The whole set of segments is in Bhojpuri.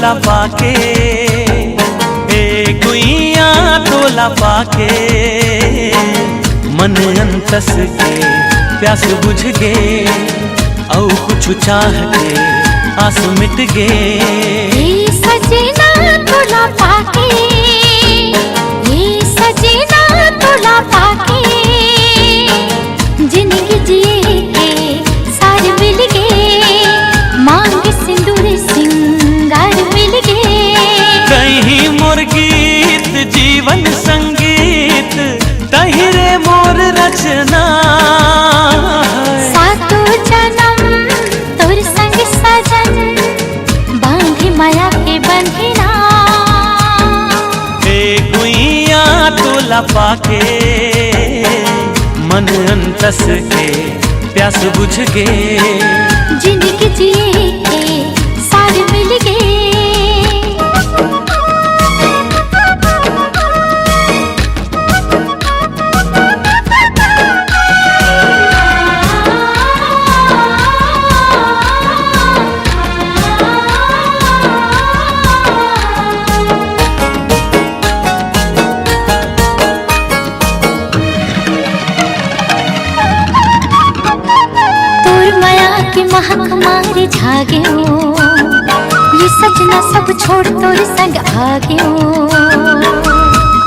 तोला पाके, ए गुइया तोला पाके, मन अंतस के प्यास बुझ गे, औ कुछ चाह के आस मिट गे। सजना तोला पाके, सजना तोला पाके, जिंदगी जिए के सार मिल गे, मांग सिंदूर सिंगार मिल गे। कहीं मोर गीत जीवन संगीत, तहिरे मोर रचना, सातो जन्म तोर संग सजन, बांधे माया के बंधना। ए गुइया तोला पाके, मन अंतस के प्यास बुझ गे, जिंदगी जिए के सार मिल गे। महक मारे झागे हो, ये सजना सब छोड़ तोर संग आगे हो।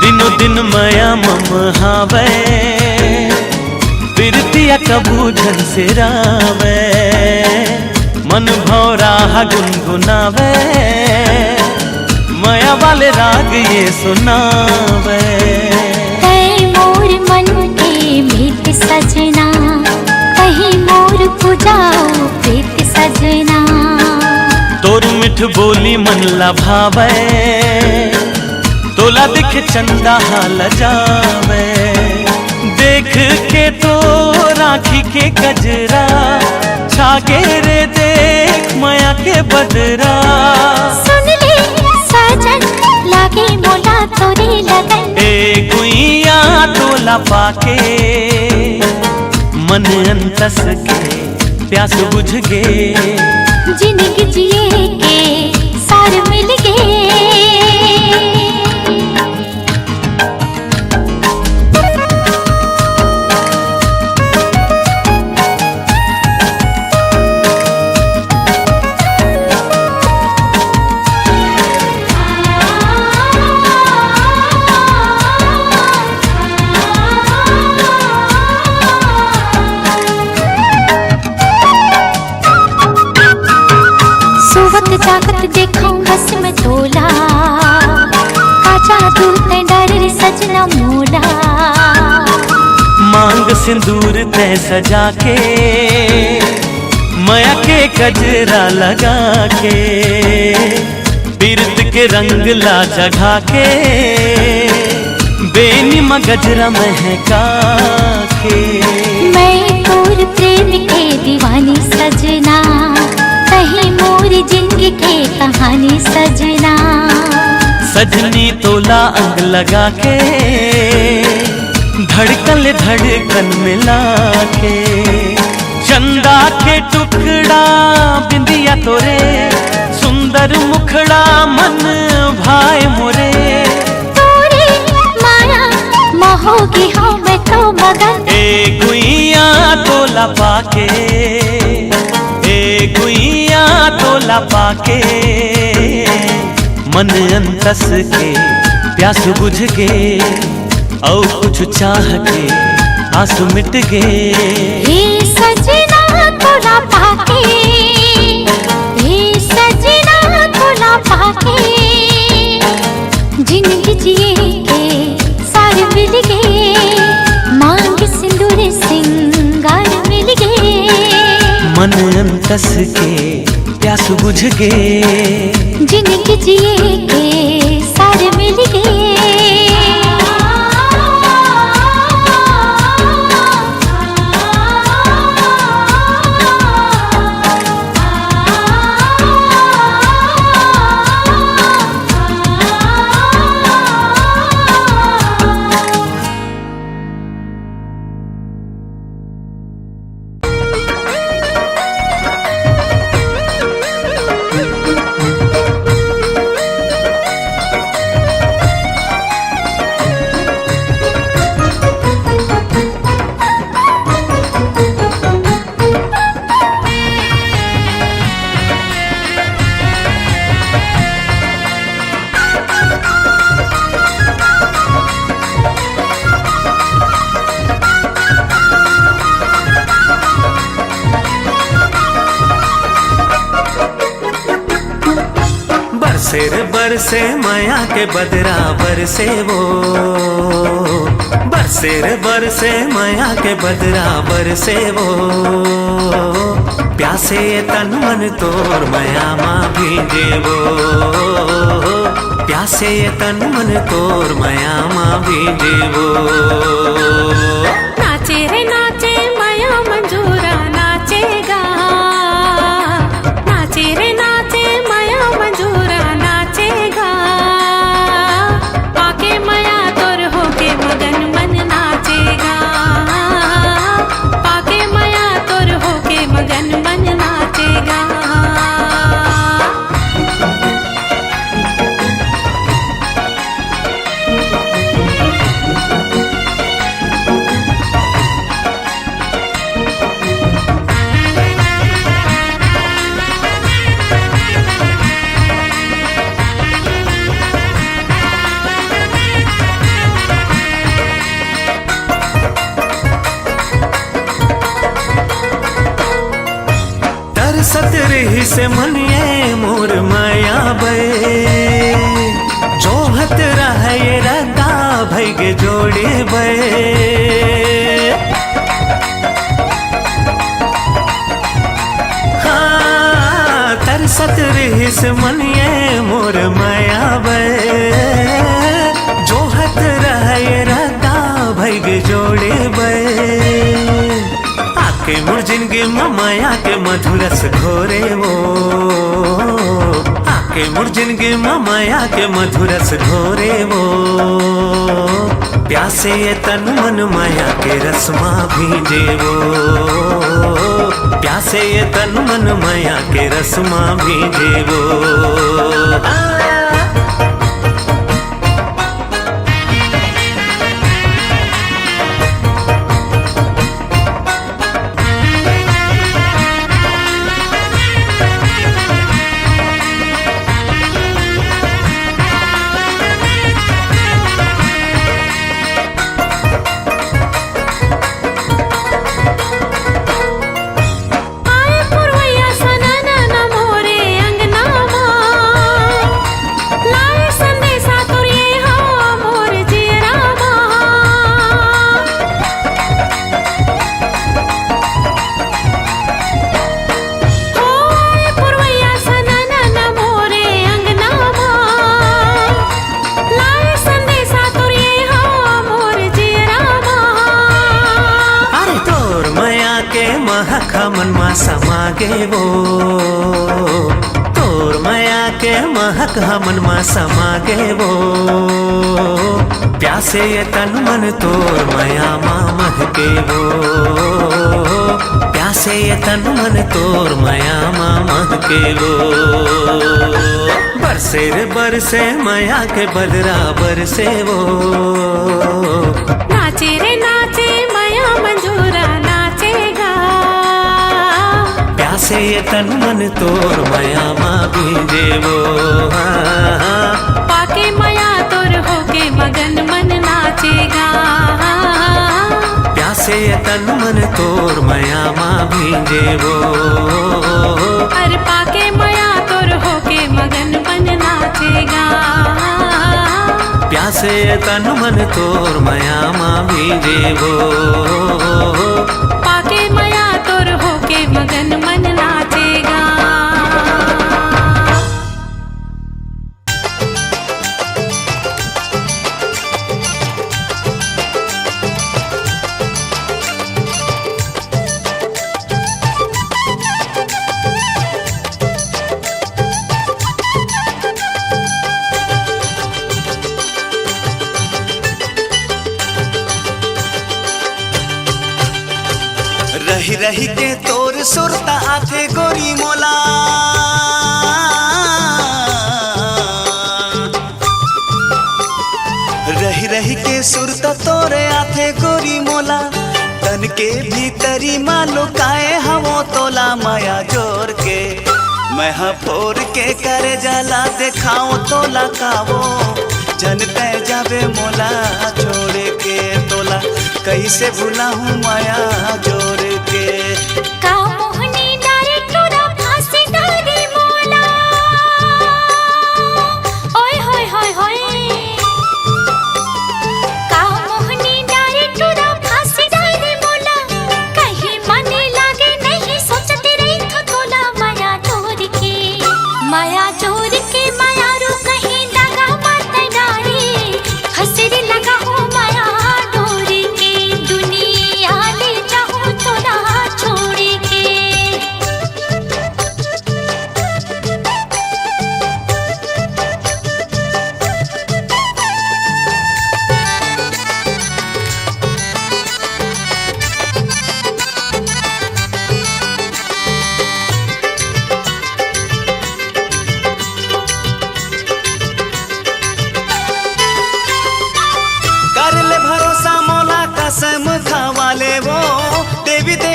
दिनो दिन माया मम हावे, बिरतिया कबूझन से रावे, मन भौरा गुनगुनावे, माया वाले राग ये सुनावे। मोर मन के मीत सजना, कहीं मोर पुजाओ प्रीत सजना। तोर मिठ बोली मन लभावे, तोला दिख चंदा हाल जावे, देख के तो राखी के गजरा, छागे रे देख माया के बदरा। सुन ले सजन लागे मोला तोरे लगन, ए गुइया तोला पाके, मन अंतस के प्यास बुझ गे, जिंदगी जिए के सार मिल गे। सोवत जागत देखूं बस में तोला, काचा दूध डर रे सजना मोला। मांग सिंदूर तय सजा के, माया के गजरा लगा के, बिरत के रंग ला जगा के, बेनिमा गजरा महका के। मैं तोर प्रेम के दीवानी सजना, कहीं मोर जिंदगी के कहानी सजना। सजनी तोला अंग लगा के, धड़कन धड़कन मिला के, चंदा के टुकड़ा बिंदिया तोरे, सुंदर मुखड़ा मन भाई मोरे। तोरे माया मोहोगी हो मैं तो मगन, ए गुइया तोला पाके, ए गुइया तोला पाके, मन अंतस के प्यास बुझ गे, औ कुछ चाह के आंसू मिट गे। हे सजना तोला पाके, हे सजना तोला पाके, जिंदगी जिए के सार मिल गे, मांग सिंदूर सिंगार मिल गे। मन अंतस के प्यास बुझ गे, जिंदगी जिए के सार मिल गे। बरसे माया के बदरा बरसे वो, बरसे रे बरसे माया के बदरा बरसे वो। प्यासे ये तन मन तोर माया माँ भीजे वो, प्यासे ये तन मन तोर माया माँ भीजे वो। नाचे रे नाचे माया मंजूरा नाचेगा, नाचे रे नाचे माया मंजूरा नाचेगा। पाके माया तोर होके मगन मन नाचेगा, पाके माया तोर होके मगन मन नाचेगा। तरसत रही से मनिए मोर माया बे, जोहत रहे रदा भैगे जोड़े बे। हाँ तरसत रही से मनिए मोर माया बे, जोहत रहे रदा भैगे जोड़े बे। आके मोर जिंदगी माया के मधुरस घोरे वो, आके मोर जिंदगी माया के मधुरस घोरे वो। प्यासे ये तन मन माया के रसमा भीजे वो, प्यासे ये तन मन माया के रसमा भीजे वो। महक मन मा समागे वो, तोर माया के महक मन मा समागे वो। प्यासे ये तन मन तोर माया माँ महके वो, प्यासे ये तन मन तोर माया माँ महके वो। बरसे रे बरसे माया के बदरा बरसे वो, नाचे रे नाचे माया मंजूरा नाचेगा। प्यासे ये तन मन तोर माया माँ भीजे वो, पाके माया तोर होके मगन मन नाचेगा। प्यासे ये तन मन तोर माया माँ भीजे वो, अरे पाके माया तोर होके मगन मन नाचेगा। प्यासे ये तन मन तोर माया माँ भीजे वो, पाके माया तोर होके मगन मन नाचेगा। रही रही के तोर सुरता आथे गोरी मोला, रही रही के सुरता तोरे आथे गोरी मोला। तन के भीतरी मालू काए हवो तोला माया जोर के, मैं फोर के करे जाला देखाओ तोला कावो। जनते जावे मोला छोड़ के तोला, कैसे भूला हूँ माया जोर के। का मोहनी डारे तोरा फांसी डारे मोला, ओ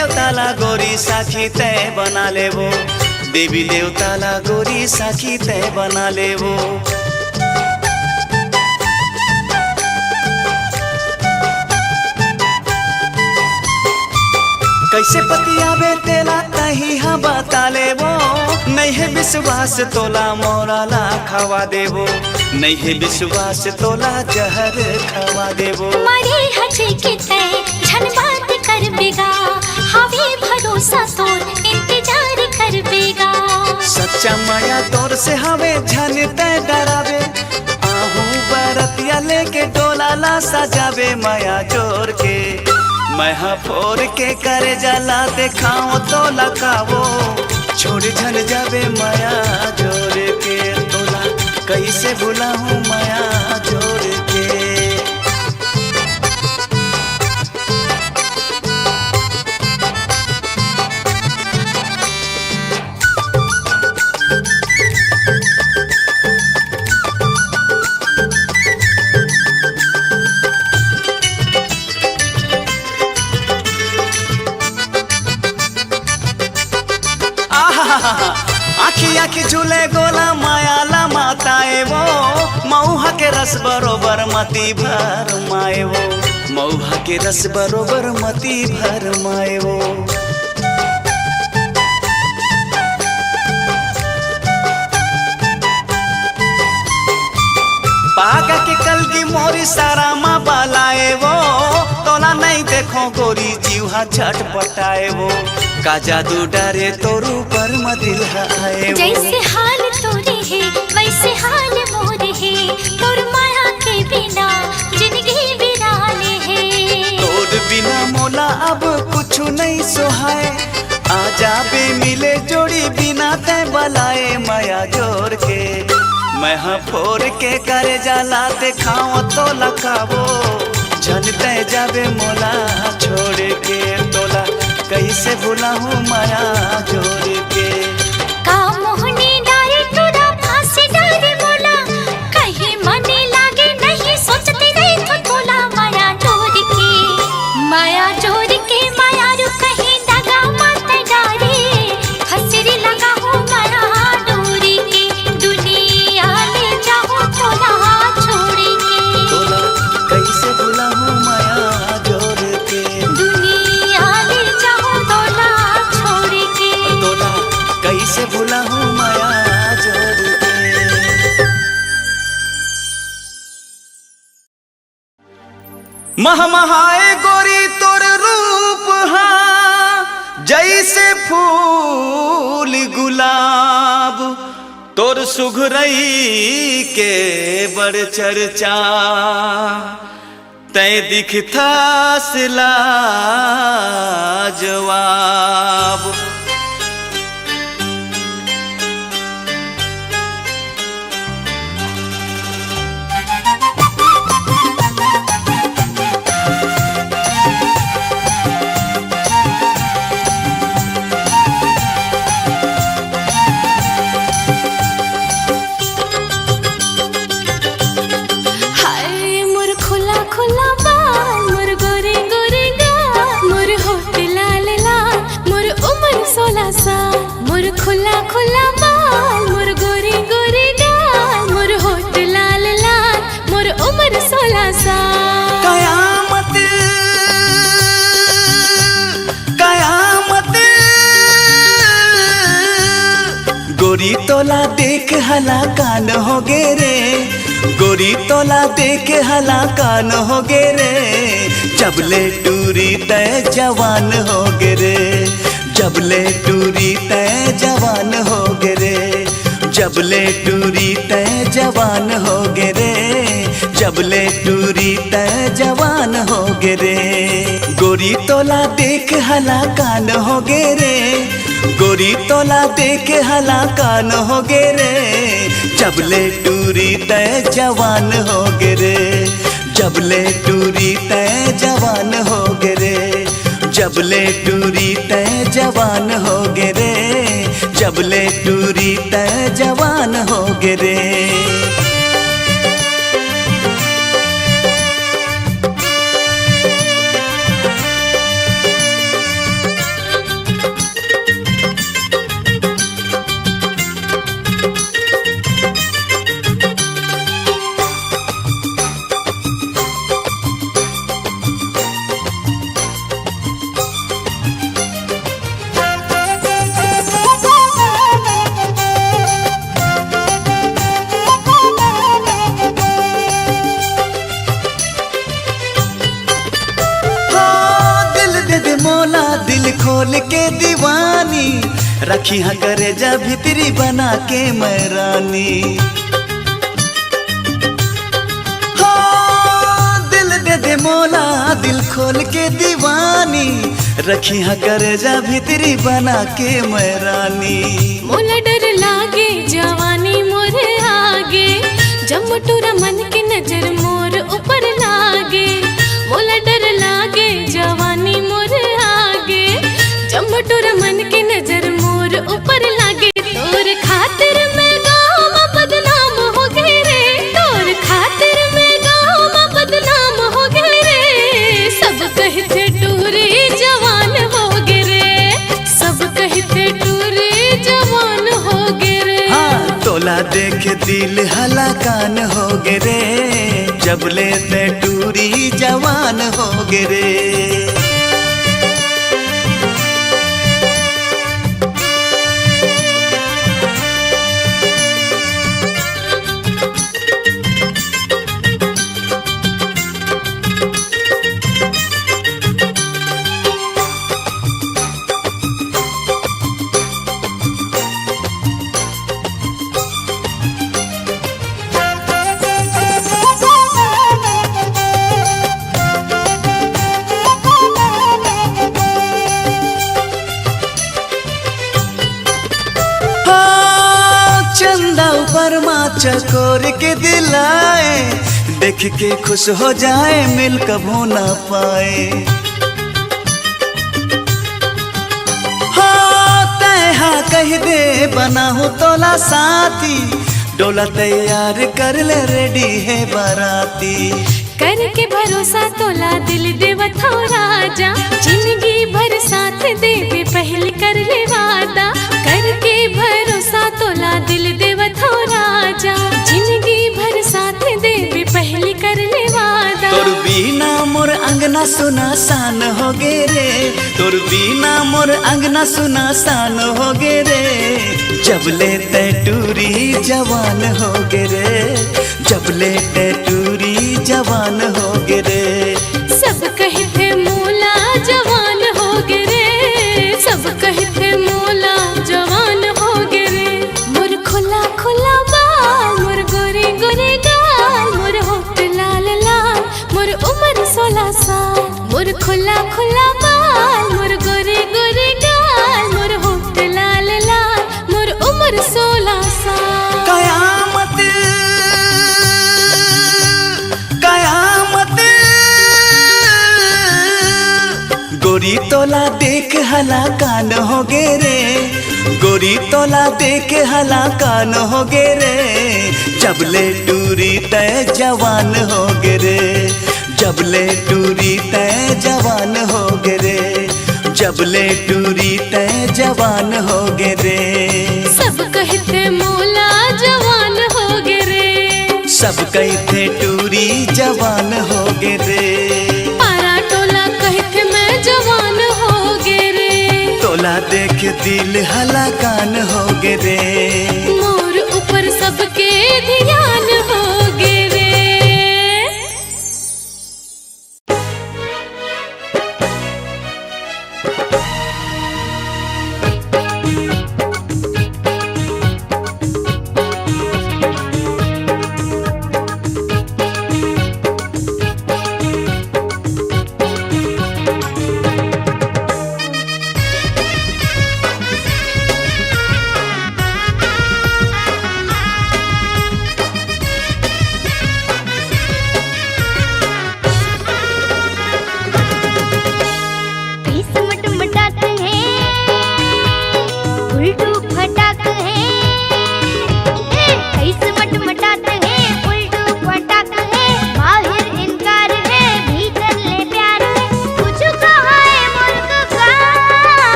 देवताला गोरी साखी तय बना लेबो, देवी देवताला गोरी साखी तय बना लेबो। कैसे पतियाबे तेला तही हम बता लेबो, नहीं है विश्वास तोला मोराला खवा देबो, नहीं है विश्वास तोला जहर खवा देबो। मारे हजे के तय झन बात कर बेगा, हवे भरोसा तोर इंतजार कर बेगा। सच्चा माया तोर से हवे झन तय डरावे, आहू बरतिया लेके डोला ला सजावे माया जोर के। मैं फोर के करे जाला देखाओ तो लखावो, छोड़ झन जावे माया जोर के तोला कैसे भुलाऊं माया जोर के। आखी आखी झूले गोला मायाला माताए वो, मऊहा के रस बरोबर मती भर माए वो, मऊहा के रस बरोबर मती भर माए वो। पागा के कलगी मोरी सारा माँ बालाए वो, तोला नहीं देखो गोरी जीवा छटपटाए वो, का जादू डरे तोरू पर मदिल आए वो। जैसे हाल तोरे है वैसे हाल मोरे है, तोर माया के बिना जिंदगी बिराले है। तोर बिना मोला अब कुछ नहीं सोहाए, आजा बे मिले जोड़ी बिना तय बलाए माया जोर के। मैं फोर के करे जाला देखाओ तो लखावो, झन तय जावे मोला छोड़ के तोला कैसे भुलाऊं माया जोर के। का मोहनी डारे तोरा फांसी डारे मोला, कहीं मने लागे नहीं सोचते रही तो तोला माया जोर के। माया जोर के माया रू कहीं दगा मत डारे, हसरी लगा हो माया डोरी के। दुनिया ले जाओ तोला छोड़ के, तोला कैसे भुलाऊं माया जोर के। दुनिया ले जाओ तोला छोड़ के, तोला कैसे भुलाऊं माया जोर के। महमहाए गोरी तोर रूप हा, जैसे फूल गुलाब, तोर सुघरई के बड़ चर्चा, तय दिखता सिला जवाब। हाय मोर खुला खुला बाल, मोर गोरे गोरे गाल, मोर होठ लाल लाल, मोर उम्र 16 साल। मोर खुला खुला बाल, मोर गोरे गोरे गाल, मोर होठ लाल लाल, मोर उम्र 16 साल। कयामत कयामत गोरी तोला देख हला कान हो गे रे, गोरी तोला देख हला कान हो गे रे। जबले टूरी तय जवान हो गे रे, जबले टूरी तय जवान हो गे रे, जबले टूरी तय जवान हो गे रे, जबले टूरी तय जवान हो गे रे। गोरी तोला देख हला कान हो गे रे, गोरी तोला देख हला कान हो गे रे। जबले टूरी तय जवान हो गे रे, जबले टूरी तय जवान हो गे रे, जबले टूरी तय जवान हो गे रे, जबले टूरी तय जवान हो गे रे। खोल के दीवानी, रखी हाँ करे जा भितरी बना के मैं रानी। हो दिल दे दे मोला दिल खोल के दीवानी, रखी हाँ करे जा भितरी बना के मैं रानी। मोला डर लागे जवानी मोर आगे, जब मोटूरा मन की नजर मोर ऊपर लागे। मोला डर लागे जवानी मोर आगे, जब मोटूरा मन की नजर मोर ऊपर लागे। तोर खातिर मैं गाँव में बदनाम हो गए रे, तोर खातिर मैं गाँव में बदनाम हो गए रे। सब कहते टूरे जवान हो गए रे, सब कहते टूरे जवान हो गए रे। हाँ तोला देख दिल हलाकान हो गे रे, जब लेते टूरी जवान हो गे रे। चकोर के दिलाए, देख के खुश हो जाए मिल कभू ना पाए। हाँ तैहा कह दे बना हो तोला साथी, डोला तैयार कर ले रेडी है बाराती। करके भरोसा तोला दिल देवत हो राजा, जिंदगी भर साथ देवे पहल कर ले वादा। करके भरोसा तोला दिल देवत हो राजा, जिंदगी भर साथ देवे पहल कर ले वादा। तोर बिना मोर अंगना सुना सान हो गे रे, तोर बिना मोर अंगना सुना सान हो गे रे। जब लेते टूरी जवान हो गे रे, जब लेते टूरी जवान हो गे रे। सब कहते मोला जवान हो गे रे, सब कहते मोला जवान हो गे रे। मोर खुला खुला बाल, मोर गोरे गोरे गाल, मोर होठ लाल लाल, मोर उम्र 16 साल। मोर खुला खुला बाल, मोर गोरे गोरे गाल, मोर होठ लाल लाल, मोर उम्र 16 साल। कयामत कयामत गोरी तोला देख हला कान हो गे रे, गोरी तोला देख हला कान हो गे रे। जब ले टूरी तय जवान हो गे रे, जब ले टूरी तय जवान हो गे रे, जब ले टूरी तय जवान हो गे रे। सब कहते मोला जवान हो गे रे, सब कहते टूरी जवान हो गे रे। पारा टोला कहते मैं जवान हो गे रे, तोला देख दिल हलाकान हो गे रे। मोर ऊपर सबके ध्यान हो गे रे।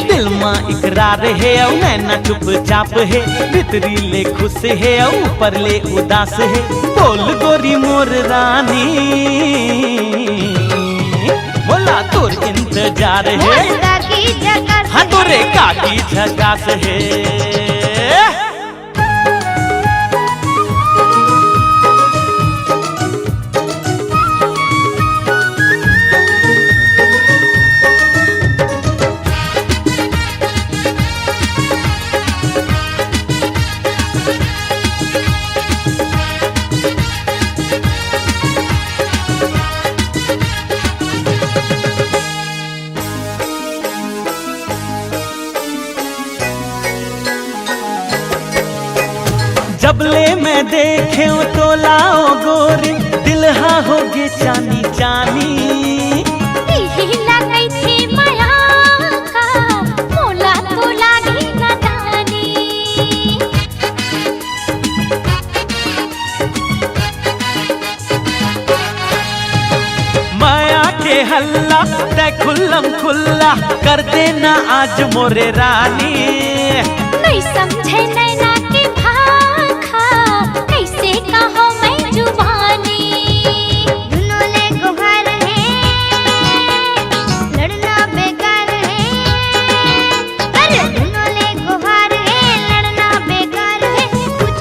दिल माँ इकरार है औ नैना चुपचाप है, भीतरी ले खुश है औ ऊपर ले उदास है। बोल गोरी मोर रानी, बोला तोर इंतजार है, हाँ तोरे काकी झकास है। देखे तो लाओ गोरी दिलहा होगे चानी चानी। यही लगई थी माया का मोला तो लागी नादानी। माया के हल्ला ते खुल्लम खुल्ला कर देना आज मोरे रानी। नहीं समझे नैना के भाखा कैसे कहो मैं जुबानी। दुनोले गुहार है लड़ना बेकार है। अरे दुनोले गुहार है लड़ना बेकार है। कुछ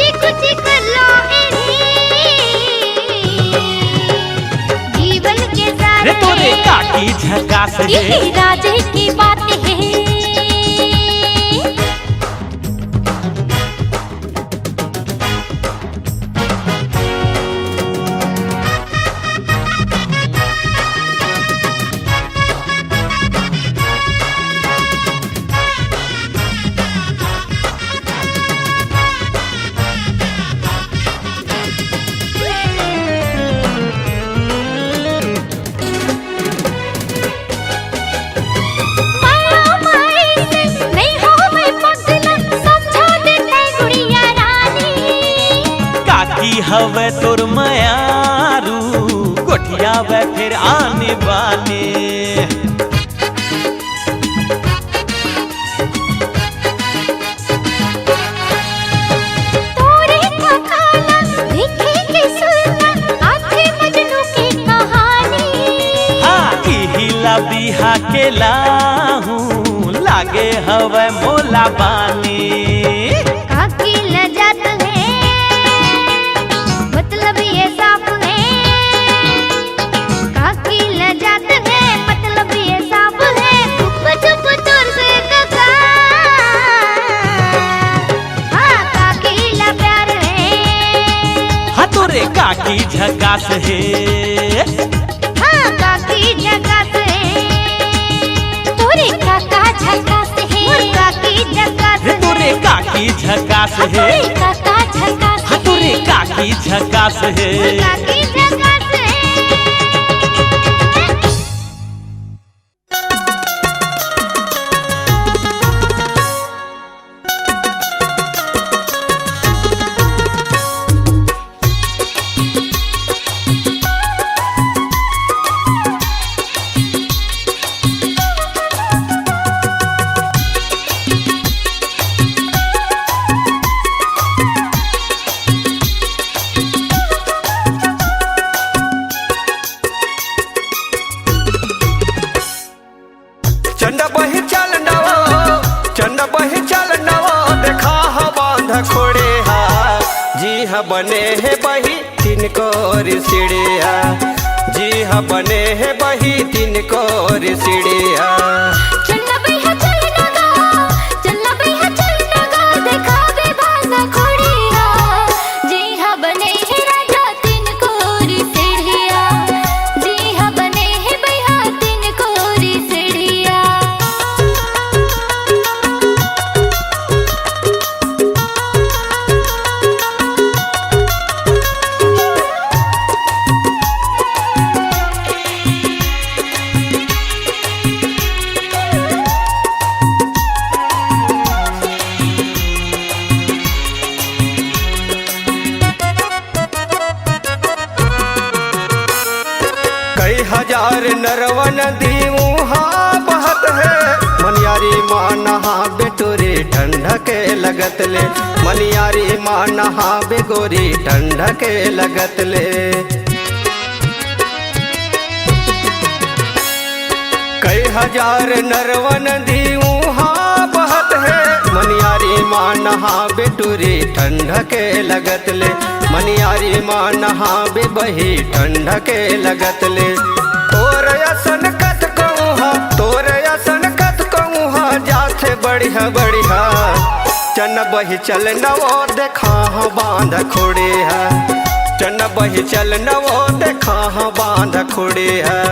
कर लो जीवन के सारे तोरे काकी झकास है। यही राजे की बात है। हवे तोर मयारू गोठिया वे फिर आने बाने। तोरे का काला देखे के सुनना आथे मजनू की कहानी। हाँ इहिला बिहा के लाहू लागे हवे मोला बानी। काकी न जात है मतलब ये साफ है। काकी न जात है मतलब ये साफ है। चुप तोर से कका हाँ काकी ला प्यार है। हाँ तोरे काकी झकास है। हाँ काकी झकास है। तोरे काका झकास है। काकी झकास है। तोरे काकी झकास है। तोरे काका झकास हाँ तोरे काकी झकास है। काकी झकास है। बने है बही तीन कोर सिड़िया। जी हाँ बने है बही तीन कोर सिड़िया। चलना भैया चलना गा देखा बे भाषा खोड़िया। जी हाँ बने है राजा तीन कोरी सीढ़िया। जी हाँ बने है भैया तीन कोरी सीढ़िया। कई हजार नरवन दीऊहा बहत है। मनियारी माँ नहा बेटोरी ठंडा के लगत ले। मनियारी माँ नहा बेगोरी ठंडा के लगत ले। कई हजार नरवन दीऊहा बहत है। मनियारी माँ नहा बेटोरी ठंडा के लगत ले। मनियारी माँ नहा बे बही ठंडा के लगत ले। तोर असन कथ कहूँ जाथे बढ़िया बढ़िया। चन बही चल नवो देखा बांध खोड़े है। चन बही चल नवो देखा बांध खोड़े है।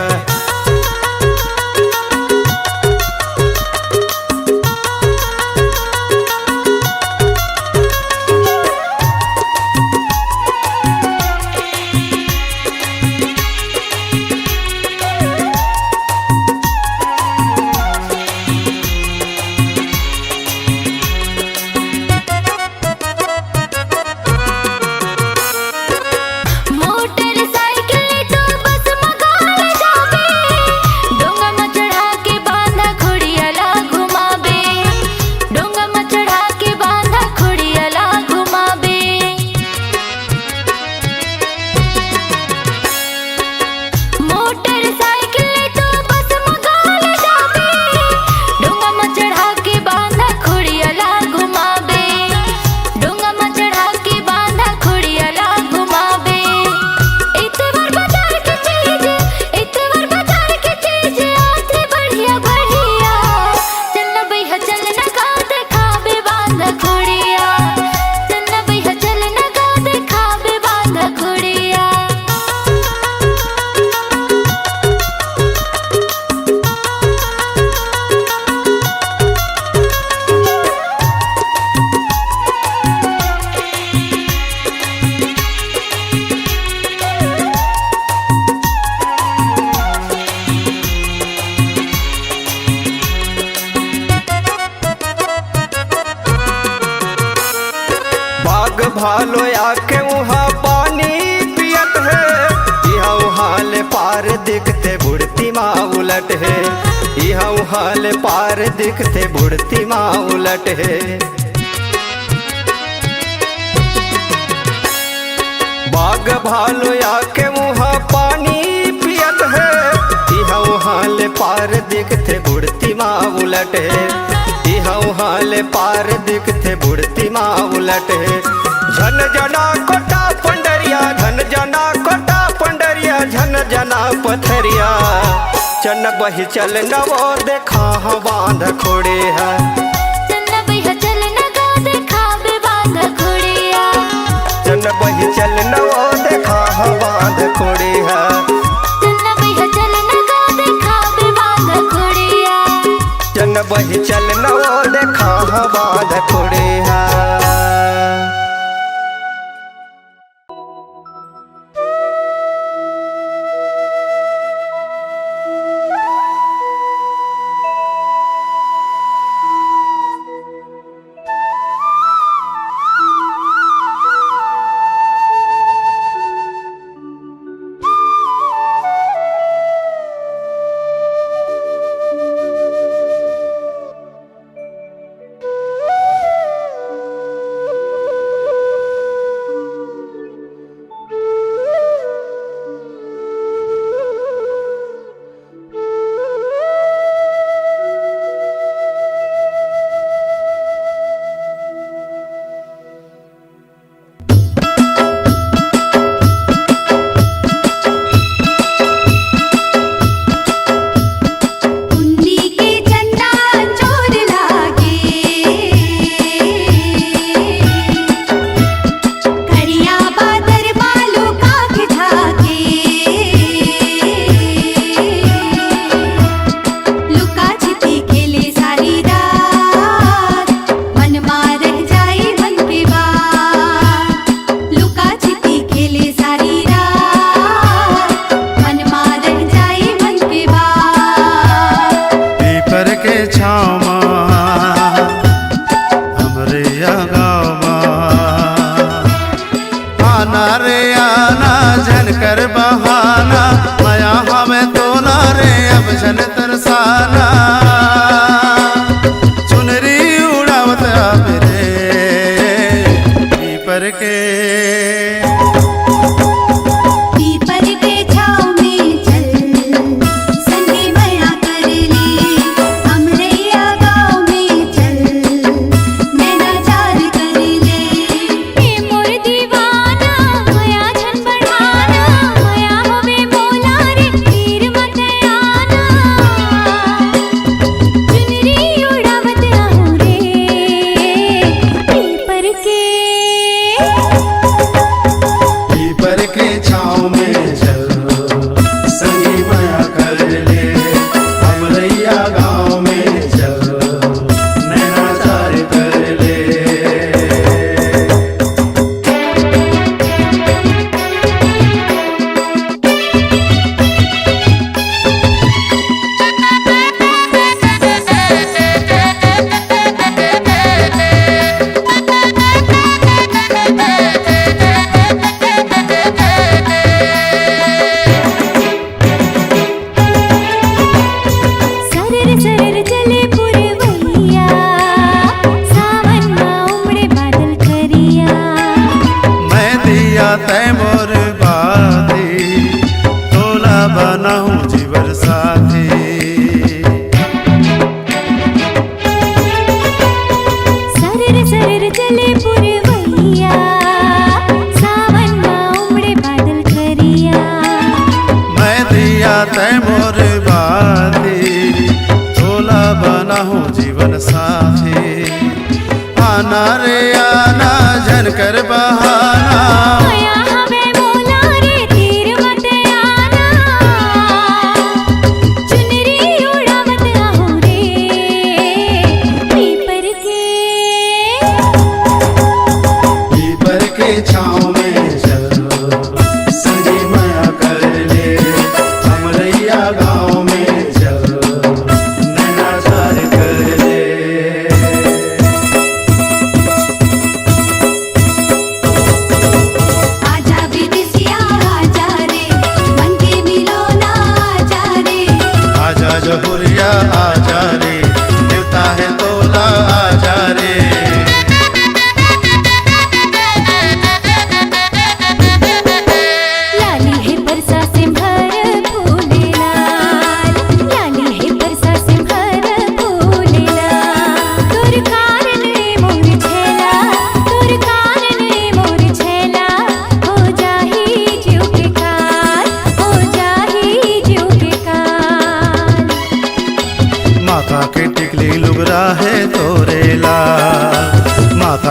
हाल पार दिखते बुढ़ती माँ उलट है, यहाँ हाल पार दिखते बुढ़ती माँ उलट है। बाग भालो आके वहाँ पानी पियत है, यहाँ हाल पार दिखते बुढ़ती माँ उलट है, यहाँ हाल पार दिखते बुढ़ती माँ उलट है। झन जना कोटा पंडरिया, झन जना कोटा पंडरिया, झन जना पथरिया, चन बही चल नवो देखा बांध खोड़े है। चल बही चल नगा देखा बांध खोड़िया, चन बही चल नवो देखा बांध खोड़े है। चल बही चल नगा देखा बांध खोड़िया, चन बही चल नवो देखा बांध खोड़े है।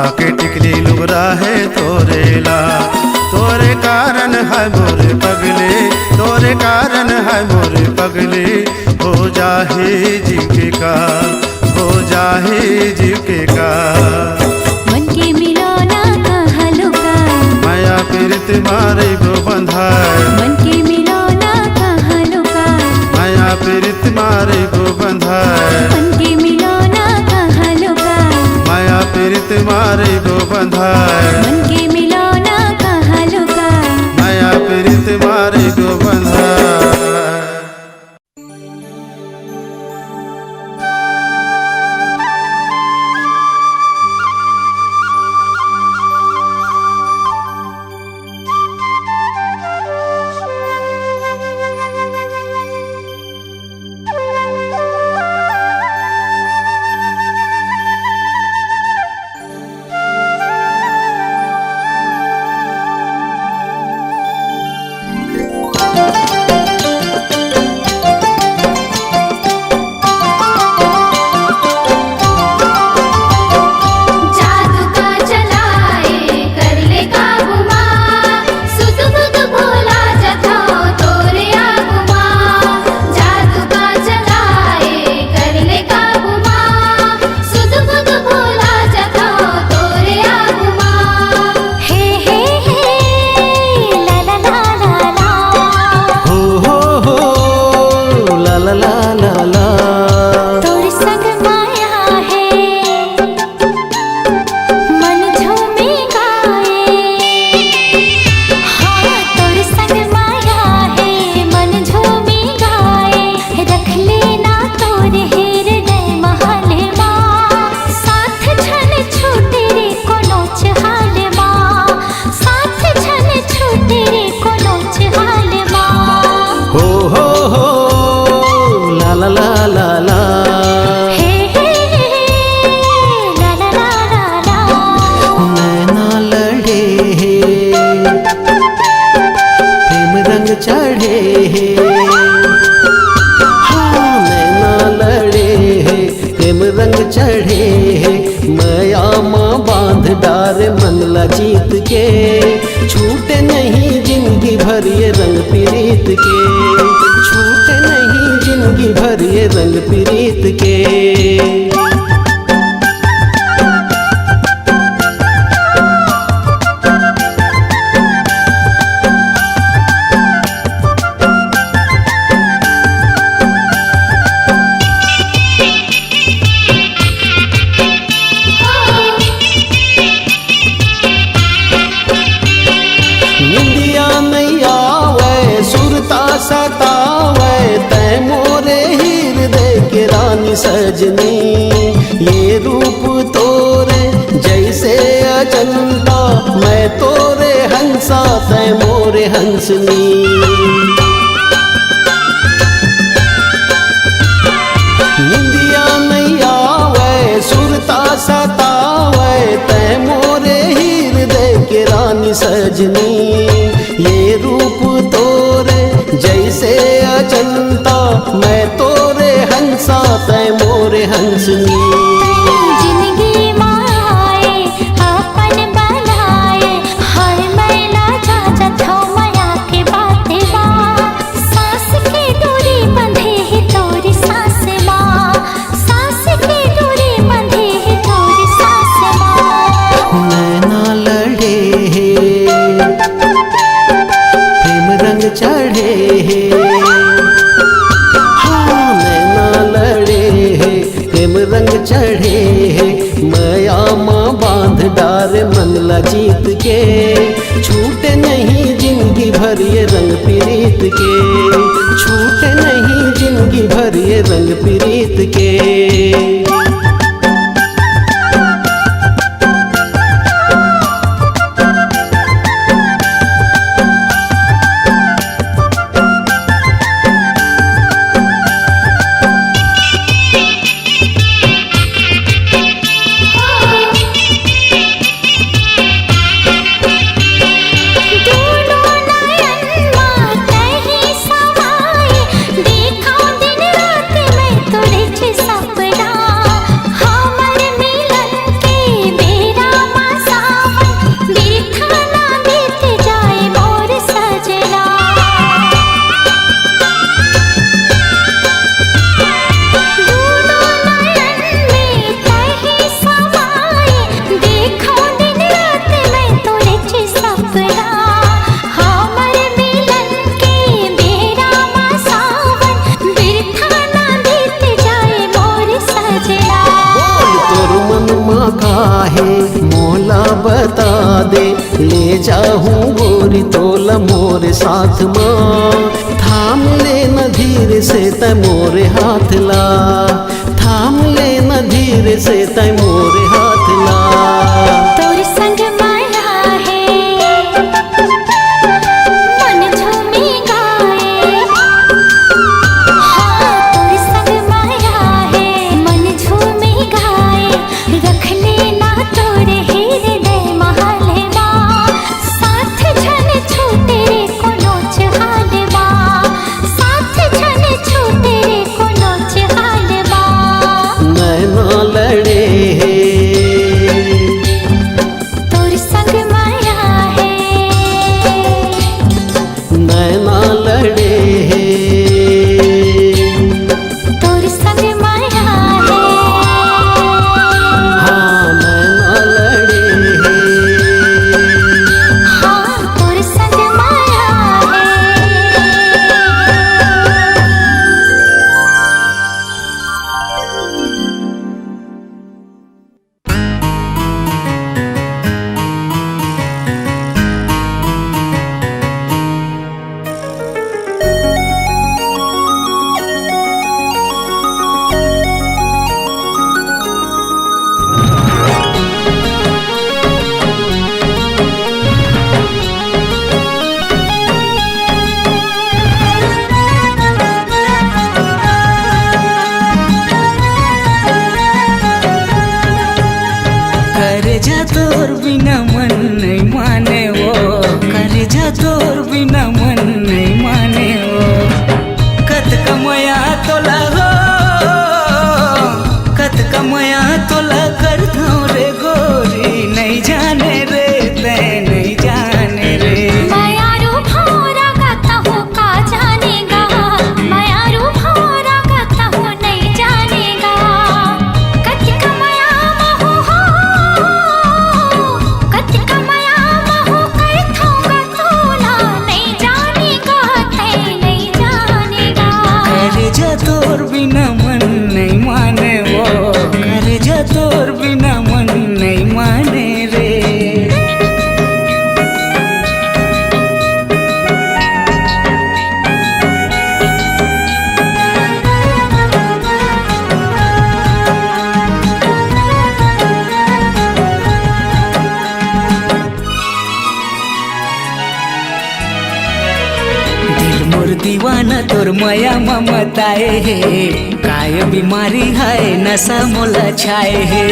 पाके टिकली लुगरा है तोरेला। तोरे कारण है मोरे पगले, तोरे कारण है मोरे पगले। हो जाहे जीके का, हो जाहे जीके का। मन के मिलोना कहाँ लुकाए, माया पीरित मारे गो बंधाए। मन के मिलोना कहाँ लुकाए, माया पीरित मारे गो बंधाए। मन के मिलोना कहाँ लुकाए, माया पीरित मारे गो बंधाए। मन के मिलोना कहाँ लुकाए। माया पीरित मारे गो बंधाए। जादू का चलाए कर ले काबू माँ, सुध बुध भोला जथाओ तोरे आगू माँ। जादू का चलाए कर ले काबू माँ, सुध बुध भोला जथाओ तोरे आगू माँ। हे ला ला ला ला ला। हो ला ला ला ला ला। तोरे संग माया है मन झूमे गाए। हाँ तोरे संग माया है मन झूमे गाए। रख लेना तोरे हेर गए महले माँ, साथ छन छूटे रे कोनो चहाल माँ, साथ छन छूटे रे कोनो चहाल माँ। हो ला ला ला ला ला। हे ला ला ला ला ला। नैना लड़े प्रेम रंग चढ़े। हाँ नैना लड़े प्रेम रंग चढ़े। माया माँ बांध डार मनला जीत के। छूटे नहीं जिंदगी भर ये रंग पीरीत के। छूटे नहीं जिंदगी भर ये रंग पीरीत के। निंदिया नहीं आवे सुरता सतावे। तै मोरे हृदय के रानी सजनी। ये रूप तोरे जैसे अजंता, मैं तोरे हंसा तै मोरे हंसनी। निंदिया नहीं आवे सुरता सतावे। तै मोरे हृदय के रानी सजनी। ये रूप तोरे जैसे अजंता, मैं तोरे हंसा तै मोरे हंसनी। जिंदगी माए अपन बनाए, हर मैला जा जथो माया के बाते माँ। सांस की डोरी बंधे है तोरी सांस माँ, सांस की डोरी बंधे है तोरी सांस माँ। नैना लड़े प्रेम रंग चढ़े। हाँ नैना लड़े प्रेम रंग चढ़े। माया माँ बांध डार मनला जीत के। छूटे नहीं जिंदगी भर ये रंग पीरीत के। छूटे नहीं जिंदगी भर ये रंग पीरीत के। देखा दिन रात मैं तोरे सपना। चाहूं गोरी तोला मोरे साथ माँ। थाम ले न धीरे से तय मोरे हाथ ला, थाम ले न धीरे से तय मोरे हाथ ला। तोर संग माया है मन झूमे गाए, हाँ तोर संग माया है मन झूमे गाए। रख लेना तोरे हृदय महलवा, साथ झन छूटे रे कोनो चहालवा, साथ झन छूटे रे कोनो चहालवा। नैना लड़े तोर संग माया है, नैना लड़े तोर संग माया है, हाँ नैना लड़े हाँ तोर संग माया है। करे जा तोर बिना मन नहीं माने वो, करे जा तोर बिना मन नहीं माने वो। कत कमया तोला हो, कत कमया तोला कर दो रे गोरी, नहीं जाने रे ते नहीं जाने रे। मायारू भौरा गाता हूँ का जानेगा, मायारू भौरा गाता हूँ नहीं जानेगा। कत कमया महू हो, कत कमया महू कर थोंगा तोला, नहीं जानेगा ते नहीं जानेगा। करे जा तोर बिना मन नहीं माने वो, करे जा तोर बिना मन नहीं माने रे। दिल मोर दीवाना तोर माया ममताए है, काय बीमारी है नशा मोला छाए है।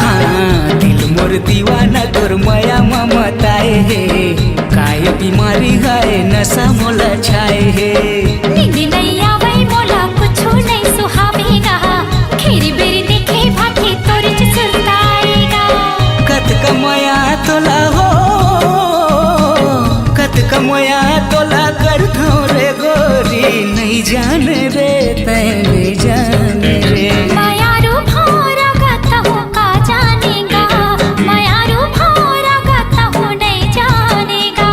हाँ दिल मोर दीवाना तोर माया ममताए है, काय बीमारी है नशा मोला छाए है। नींद नहीं आवे मोला कुछो नहीं सुहावेगा, खेरी बेरी देखे भाठी तोर च सुरताएगा। कत कमया तोला हो, कत कमया तोला कर दो रे गोरी, नहीं जाने रे ते नहीं जाने रे। मायारू भौरा गाता हूँ का जानेगा, मायारू भौरा गाता हूँ नहीं जानेगा।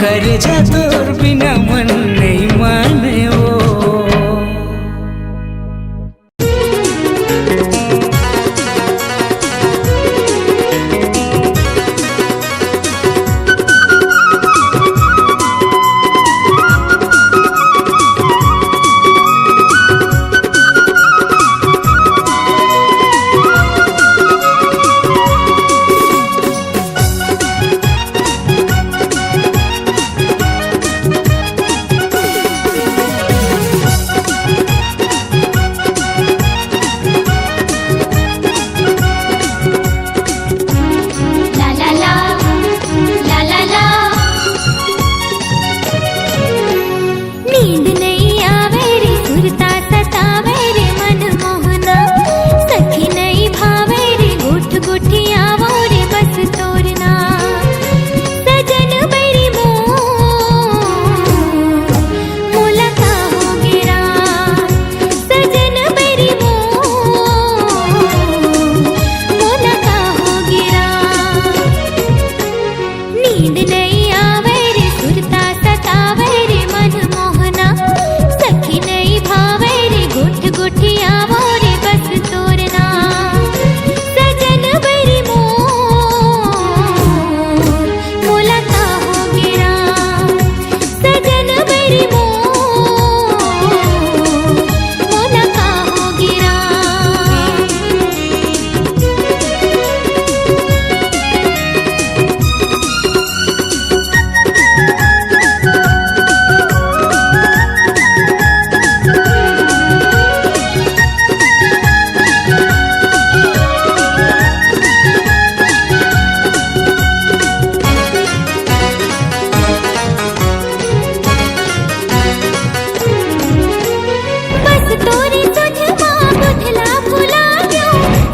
कर जा तोर बिना मन नहीं माने वो।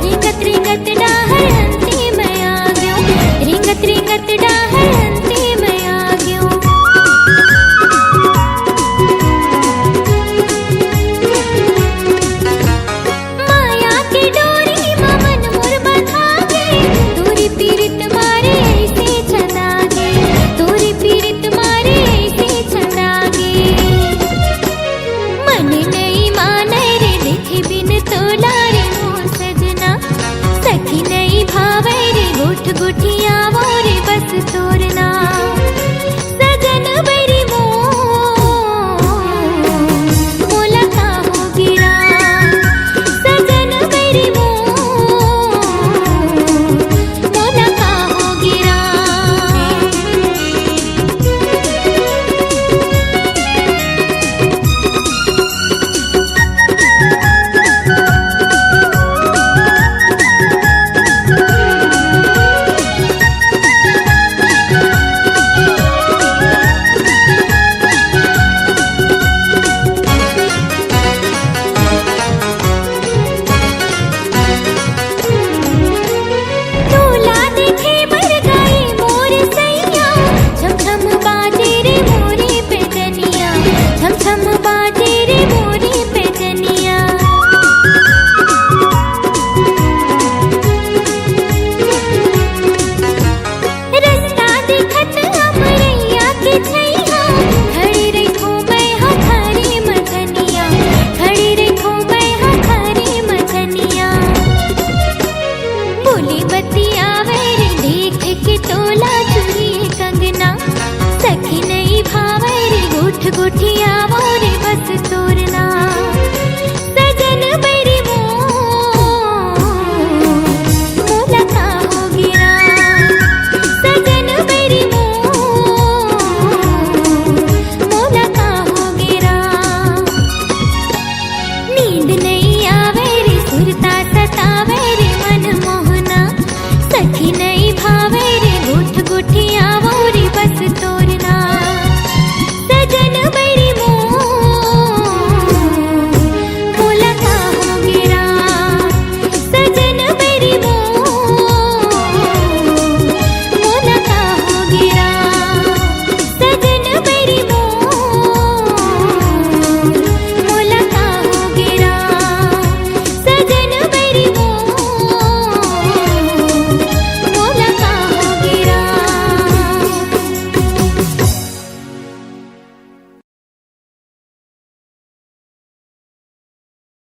रिंगत रिंगत डाहर अंती मैं आ गयो, रिंगत रिंगत